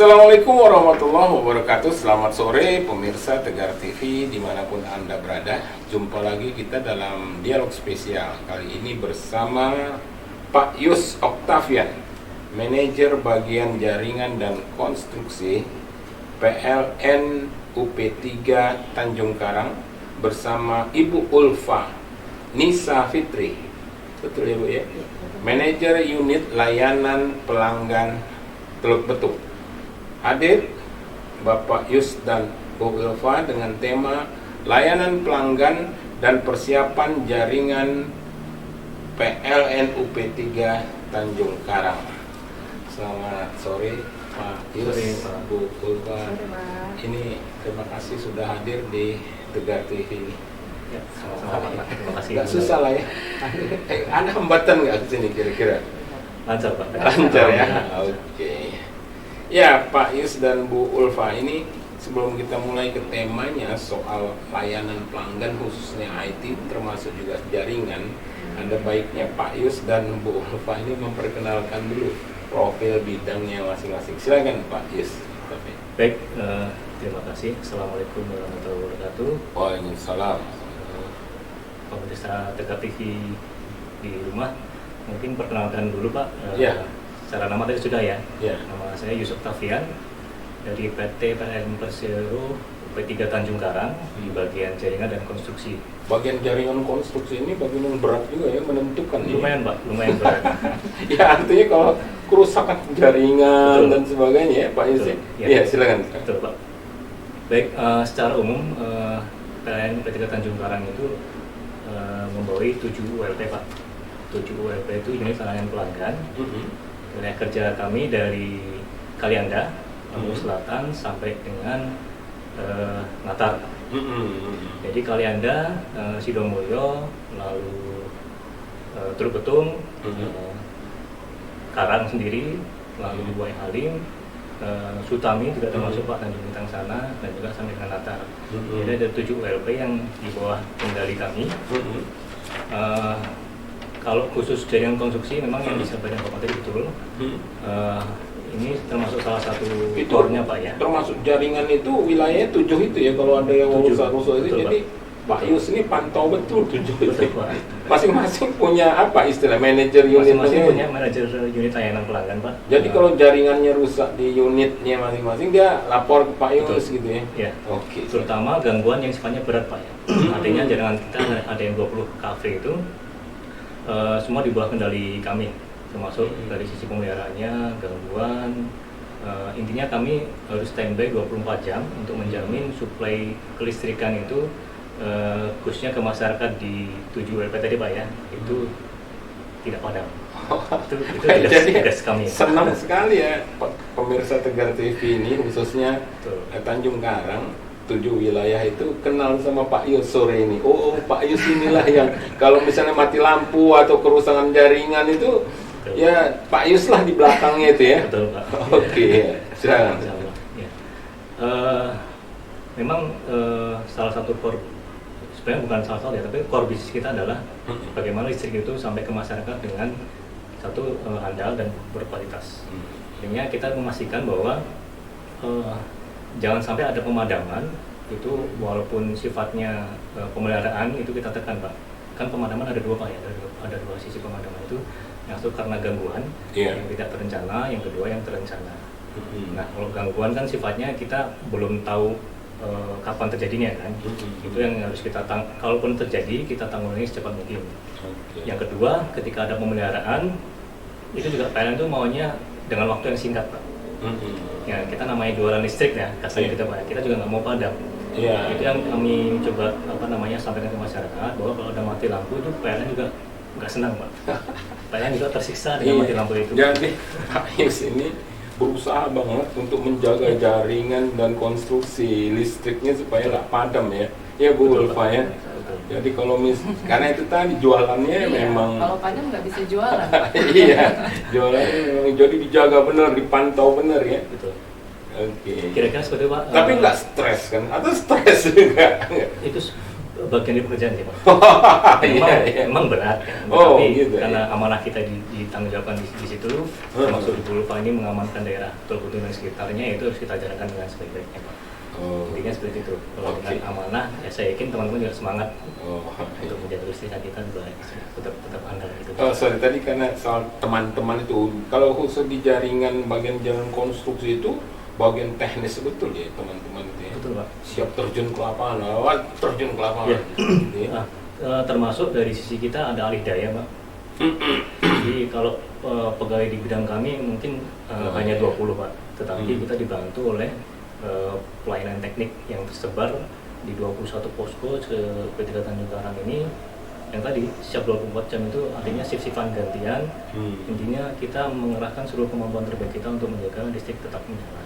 Assalamualaikum warahmatullahi wabarakatuh. Selamat sore pemirsa Tegar TV dimanapun Anda berada. Jumpa lagi kita dalam dialog spesial. Kali ini bersama Pak Yus Octavian, manajer bagian jaringan dan konstruksi PLN UP3 Tanjung Karang, bersama Ibu Ulfa Nisa Fitri. Betul ya Bu ya? Manajer unit layanan pelanggan Teluk Betung. Hadir Bapak Yus dan Bu Ulfa dengan tema layanan pelanggan dan persiapan jaringan PLN UP3 Tanjung Karang. Selamat sore Pak Yus, Bu Ulfa. Ini terima kasih sudah hadir di Tegar TV. Ya, sama-sama Pak. Terima kasih. Gak susah lah ya. Ada hambatan nggak kesini kira-kira? Lancar Pak. Lancar ya. Oke. Ya Pak Yus dan Bu Ulfa, ini sebelum kita mulai ke temanya soal layanan pelanggan khususnya IT termasuk juga jaringan, ada baiknya Pak Yus dan Bu Ulfa ini memperkenalkan dulu profil bidangnya masing-masing. Silakan Pak Yus. Baik, terima kasih. Assalamualaikum warahmatullahi wabarakatuh. Waalaikumsalam. Pemirsa Tegar TV di rumah, mungkin perkenalkan dulu Pak. Ya. Secara nama tadi sudah ya. Ya. Nama saya Yus Octavian dari PT PLN Persero UP3 Tanjung Karang di bagian jaringan dan konstruksi. Bagian jaringan konstruksi ini bagian yang berat juga ya, menentukan. Lumayan Pak, lumayan berat. Ya artinya kalau kerusakan jaringan Betul. dan sebagainya ya Pak Yus. Iya silakan. Betul Pak. Baik, secara umum PLN UP3 Tanjung Karang itu membawahi 7 ULP Pak. 7 ULP itu unit layanan pelanggan. Wilayah kerja kami dari Kalianda, Lampung Selatan sampai dengan Natar. Jadi Kalianda, Sidomulyo, lalu Teluk Betung, Karang sendiri, lalu Buai Halim, Sutami juga termasuk Pak, Tanjung Bintang sana, dan juga sampai dengan Natar. Jadi ada 7 ULP yang di bawah kendali kami. Kalau khusus jaringan konstruksi memang yang disampaikan Bapak tadi betul. Ini termasuk salah satu core-nya Pak ya. Termasuk jaringan itu wilayahnya 7 itu ya, kalau ada yang rusak-rusak itu. Betul, jadi Pak Yus ini pantau betul 7 itu. Betul, Pak. Masing-masing punya apa istilah manajer unit. Masing-masing punya manajer unit layanan pelanggan Pak. Jadi kalau jaringannya rusak di unitnya masing-masing, dia lapor ke Pak Yus gitu ya. Ya. Oke. Terutama gangguan yang sifatnya berat Pak ya. Artinya jaringan kita ada yang 20 kV itu semua di bawah kendali kami, termasuk dari sisi pemeliharaannya, gangguan. Intinya kami harus standby 24 jam untuk menjamin suplai kelistrikan itu khususnya ke masyarakat di 7 ULP tadi Pak ya, itu tidak padam. Itu tugas kami. Senang sekali ya pemirsa Tegar TV ini, khususnya Tanjung Karang, 7 wilayah itu kenal sama Pak Yus sore ini. Oh Pak Yus inilah yang kalau misalnya mati lampu atau kerusakan jaringan itu, betul. Ya Pak Yus lah di belakangnya itu ya. Betul Pak. Oke, silakan. Ya. Memang salah satu core, sebenarnya bukan salah satu ya, tapi core bisnis kita adalah bagaimana listrik itu sampai ke masyarakat dengan satu handal dan berkualitas. Artinya kita memastikan bahwa jangan sampai ada pemadaman itu, walaupun sifatnya pemeliharaan itu kita tekan Pak. Kan pemadaman ada 2 Pak ya, ada dua sisi pemadaman itu. Yang satu karena gangguan yang tidak terencana, yang kedua yang terencana. Nah kalau gangguan kan sifatnya kita belum tahu kapan terjadinya kan. Itu yang harus kita kalaupun terjadi kita tanggulangi secepat mungkin. Yang kedua, ketika ada pemeliharaan itu juga PLN itu maunya dengan waktu yang singkat Pak. Ya kita namanya jualan listrik ya, kasarnya kita juga nggak mau padam. Itu yang kami coba sampaikan ke masyarakat, bahwa kalau ada mati lampu itu PLN juga nggak senang Pak. PLN juga tersiksa dengan mati lampu itu. Jadi Pak Yus ini berusaha banget untuk menjaga jaringan dan konstruksi listriknya supaya nggak padam ya. Ya Bu Ulfa ya. Jadi kalau karena itu tadi jualannya memang kalau padam nggak bisa jualan. Iya, jualannya memang jadi dijaga benar, dipantau benar ya. Betul. Oke. Kira-kira seperti Pak. Tapi nggak stres kan? Atau stres juga? Itu bagian dari pekerjaan sih Pak. Iya, iya. Memang berat ya, Oh, tapi gitu, karena iya. amanah kita ditanggungjawabkan di situ, termasuk di Pulau ini mengamankan daerah Tulbutung dan sekitarnya, itu harus kita jalankan dengan sebaik-baiknya Pak. Oh. Intinya seperti itu. Kalau Oke. dengan amanah, ya saya yakin teman-teman juga semangat Oh, untuk menjaga listrik kita juga tetap andal gitu. oh, sorry tadi karena soal teman-teman itu, kalau khusus di jaringan bagian jalan konstruksi itu bagian teknis betul ya teman-teman itu ya. Betul Pak. Siap terjun ke lapangan, awal terjun ke lapangan. Ya. Gitu ya. Nah, termasuk dari sisi kita ada alih daya Pak. Jadi kalau pegawai di bidang kami mungkin hanya 20 Pak, tetapi kita dibantu oleh pelayanan teknik yang tersebar di 21 posko P3 Tanjung Karang ini, yang tadi siap 24 jam itu artinya shift-shiftan gantian. Intinya kita mengerahkan seluruh kemampuan terbaik kita untuk menjaga listrik tetap menyala.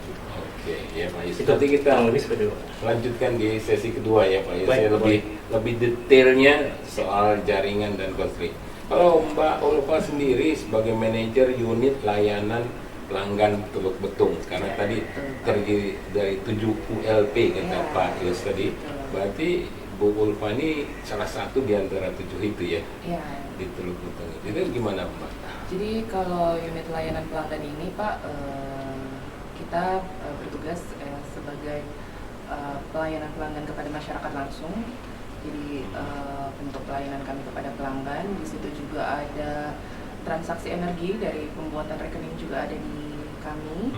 Oke, ya Pak Yus. Itu Nanti kita kurang lebih seperti itu Pak. lanjutkan di sesi kedua ya Pak Yus. Baik, Saya lebih detailnya soal jaringan dan konflik. Kalau Mbak Ulfa sendiri sebagai manajer unit layanan pelanggan Teluk Betung, karena tadi terdiri dari 7 ULP kata Pak Yus tadi, berarti Bu Ulfa ini salah satu di antara 7 itu ya Ya, di Teluk Betung. Itu gimana Mbak? jadi kalau unit layanan pelanggan ini Pak, kita bertugas sebagai pelayanan pelanggan kepada masyarakat langsung. Jadi bentuk pelayanan kami kepada pelanggan, di situ juga ada transaksi energi dari pembuatan rekening juga ada di kami.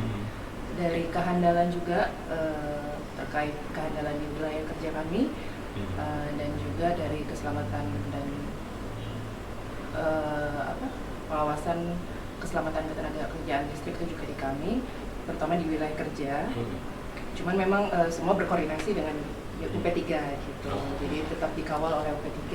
Dari kehandalan juga terkait kehandalan di wilayah kerja kami, dan juga dari keselamatan dan pengawasan keselamatan ketenaga kerjaan listrik itu juga di kami, terutama di wilayah kerja. Cuman memang semua berkoordinasi dengan UP3 gitu. Jadi tetap dikawal oleh UP3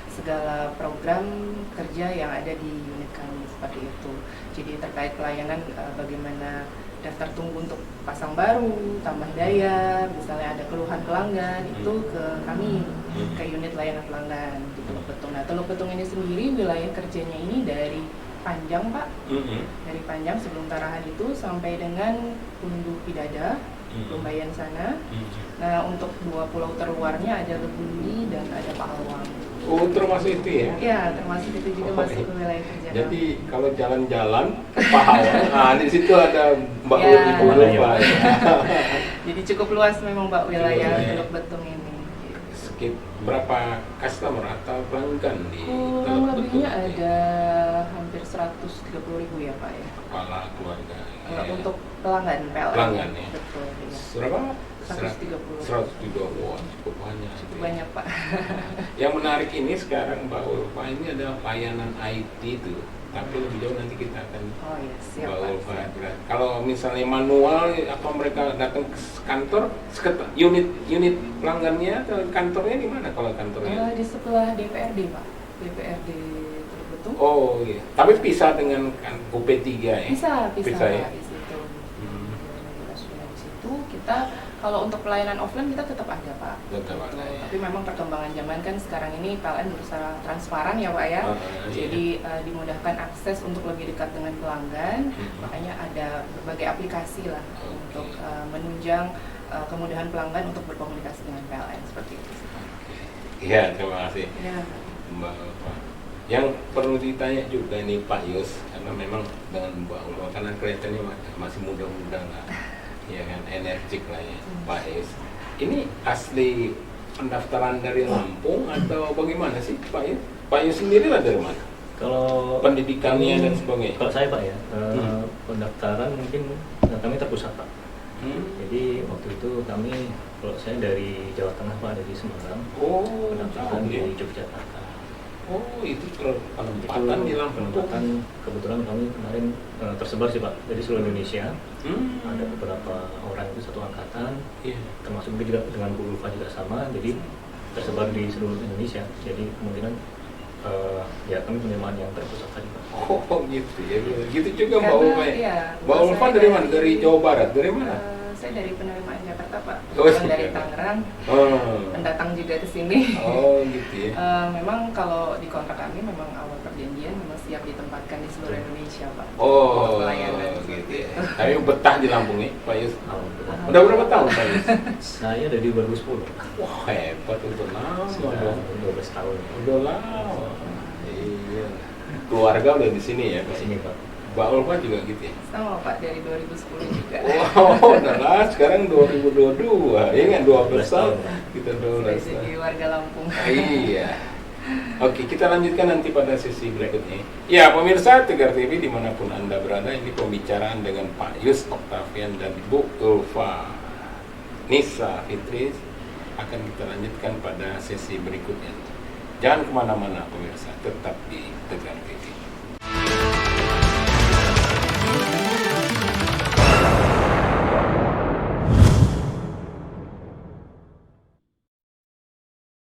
segala program kerja yang ada di unit kami seperti itu. Jadi terkait pelayanan bagaimana daftar tunggu untuk pasang baru, tambah daya, misalnya ada keluhan pelanggan itu ke kami, ke unit layanan pelanggan di Teluk Betung. Nah, Teluk Betung ini sendiri wilayah kerjanya ini dari Panjang Pak, dari Panjang sebelum Tarahan itu sampai dengan Punduh Pidada, Lumbayan sana. Nah, untuk 2 pulau terluarnya ada Lebuni dan ada Pahawang. Oh, termasuk itu ya? Ya, termasuk itu juga masuk ke wilayah kerja kami. Jadi kalau jalan-jalan ke Pahawang, nah di situ ada Mbak Ya. Ulfa ya. Jadi cukup luas memang Mbak wilayah Teluk Betung ini. Berapa customer atau pelanggan di Kurang Teluk Betung? lebihnya ada hampir 130.000 ya Pak ya. Kepala keluarga. Ya. Untuk pelanggan PLN. Pelanggan ya. Betul. Ya. Berapa? 130. 130. Wah, cukup banyak. Cukup banyak Pak. Yang menarik ini sekarang Mbak Ulfa ini adalah layanan IT itu. Tapi lebih jauh nanti kita akan Oh iya, siap Mbak Pak. Ulfa. Siap. Kalau misalnya manual, apa mereka datang ke kantor, unit pelanggannya atau kantornya di mana kalau kantornya? Di sebelah DPRD Pak. DPRD Teluk Betung. Oh iya, tapi pisah dengan UP3 ya? Bisa Bisa ya? di situ. Kita sudah di situ. Kita kalau untuk pelayanan offline kita tetap ada Pak. Tetap ada, ya. Tapi memang perkembangan zaman kan sekarang ini PLN berusaha transparan ya Pak ya. Iya. Jadi dimudahkan akses untuk lebih dekat dengan pelanggan. Makanya ada berbagai aplikasi lah untuk menunjang kemudahan pelanggan untuk berkomunikasi dengan PLN seperti itu. Iya, terima kasih Ya. Mbak Ulfa. Yang perlu ditanya juga nih Pak Yus, karena memang dengan Mbak Ulfa karena kelihatannya masih muda-muda lah, ya kan, energik lah ya Pak Yus. Ini asli pendaftaran dari Lampung atau bagaimana sih Pak Yus? Pak Yus sendiri lah dari mana? Kalau Pendidikannya dan sebagainya. Kalau saya Pak ya, pendaftaran mungkin kami terpusat Pak. Jadi waktu itu kami, kalau saya dari Jawa Tengah Pak, dari Semarang, Oh, pendaftaran tahu ya. di Yogyakarta. Oh, itu penempatan di Lampung. Penempatan kebetulan kami kemarin tersebar sih Pak, dari seluruh Indonesia. Ada beberapa orang itu satu angkatan, Iya. termasuk mungkin juga dengan Bu Ulfa juga sama, jadi tersebar di seluruh Indonesia. Jadi kemungkinan ya kami penerimaan yang terpusat tadi Pak. Oh gitu ya, gitu juga Mbak Karena, Ulfa ya. iya, Mbak Ulfa saya dari mana? Dari Jawa Barat, dari mana? Saya dari penerimaan Jakarta Pak, Oh, bukan dari Jakarta. Tangerang, Oh, pendatang juga ke sini. oh gitu ya. Memang kalau di kontrak kami memang awal perjanjian memang siap ditempatkan di seluruh Indonesia Pak. Oh, Pelayanan. gitu ya. Tapi betah di Lampung ya, Pak Yus. Alhamdulillah. Udah berapa tahun Pak Yus? Saya dari 2010. Wah hebat, udah lama Sudah dong. 12 tahun. Udah lama. Iya. Keluarga udah di sini ya, Di Pak. sini Pak. Mbak Ulfa juga gitu ya. Sama Pak dari 2010 juga. Wow, udah lah sekarang 2022. Ya kan 12 tahun. Kita 12 Sudah tahun. jadi warga Lampung. Iya. Oke, kita lanjutkan nanti pada sesi berikutnya. Ya, pemirsa Tegar TV dimanapun Anda berada, ini pembicaraan dengan Pak Yus Octavian dan Bu Ulfa Nisa Fitri akan kita lanjutkan pada sesi berikutnya. Jangan kemana-mana pemirsa, tetap di